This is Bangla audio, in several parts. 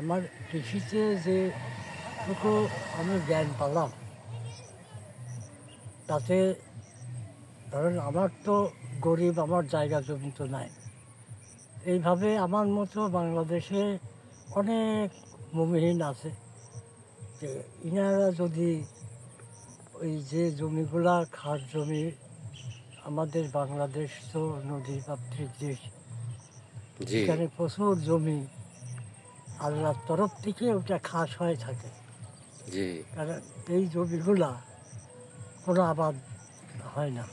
আমার কৃষিতে যেটুকু আমি জ্ঞান পেলাম তাতে ধরেন আমার তো গরিব, আমার জায়গা জমি তো নাই। এইভাবে আমার মতো বাংলাদেশে অনেক ভূমিহীন আছে। যে ইনারা যদি ওই যে জমিগুলা খাস জমি, আমাদের বাংলাদেশ তো নদী মাতৃক দেশ, এখানে প্রচুর জমি আল্লাহর তরফ থেকে ওটা খাস হয়ে থাকে। কারণ এই জমিগুলা কোনো আবাদ হয় না।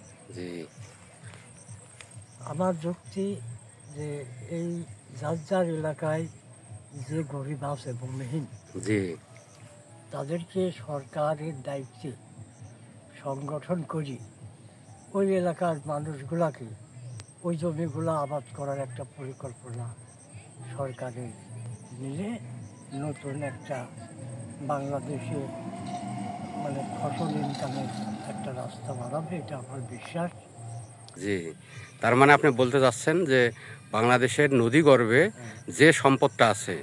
আমার যুক্তি যে এই যার যার এলাকায় যে গরিব আছে ভূমিহীন, তাদেরকে সরকারের দায়িত্বে সংগঠন করি ওই এলাকার মানুষগুলাকে ওই জমিগুলো আবাদ করার একটা পরিকল্পনা সরকারের নিলে নতুন একটা বাংলাদেশে মানে ফসল ইনকামের একটা রাস্তা বাড়াবে, এটা আমার বিশ্বাস। তার মানে আপনি বলতে চাচ্ছেন যে বাংলাদেশের নদীগর্ভে যে সম্পদটা আছে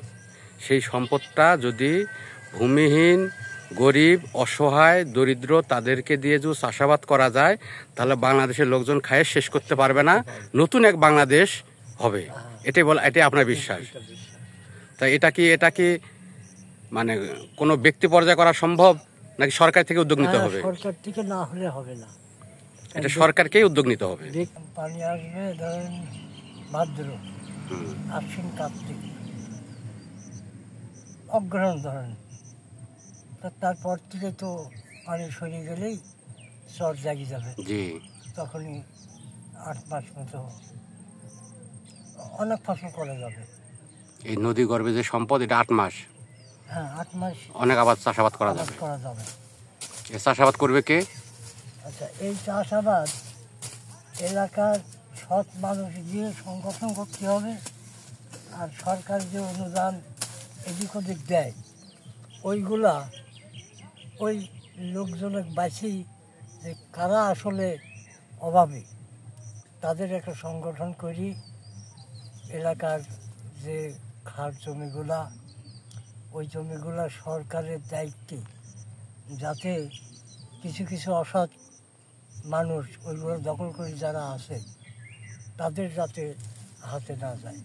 সেই সম্পদটা যদি ভূমিহীন, গরিব, অসহায়, দরিদ্র তাদেরকে দিয়ে যদি চাষাবাদ করা যায় তাহলে বাংলাদেশের লোকজন খায় শেষ করতে পারবে না, নতুন এক বাংলাদেশ হবে। এটাই আপনার বিশ্বাস? তাই এটা কি মানে কোনো ব্যক্তি পর্যায়ে করা সম্ভব নাকি সরকার থেকে উদ্যোগ নিতে হবে? সরকার থেকে না হলে হবে না, এটা সরকারকেই উদ্যোগ নিতে হবে। পানি আসবে ধরেন ভাদ্র, আশ্বিন, কার্তিক, অগ্রহণ ধরেন, তারপর থেকে তো পানি সরে গেলেই চর জাগি যাবে। তখনই 8 মাস মতো অনেক ফসল করা যাবে। এই নদী গর্ভে যে সম্পদ, এটা 8 মাস, হ্যাঁ 8 মাস অনেক চাষাবাদ করা যাবে। এই চাষাবাদ করবে কে? আচ্ছা, এই চাষাবাদ এলাকার সৎ মানুষ দিয়ে সংগঠন করতে হবে। আর সরকার যে অনুদান এদিক ওদিক দেয় ওইগুলা ওই লোকজনের বাঁচি যে কারা আসলে অভাবী তাদের একটা সংগঠন করি, এলাকার যে খাস জমিগুলা ওই জমিগুলা সরকারের দায়িত্বে, যাতে কিছু কিছু অসৎ মানুষ ওইগুলো দখল করে যারা আছে তাদের যাতে হাতে না যায়।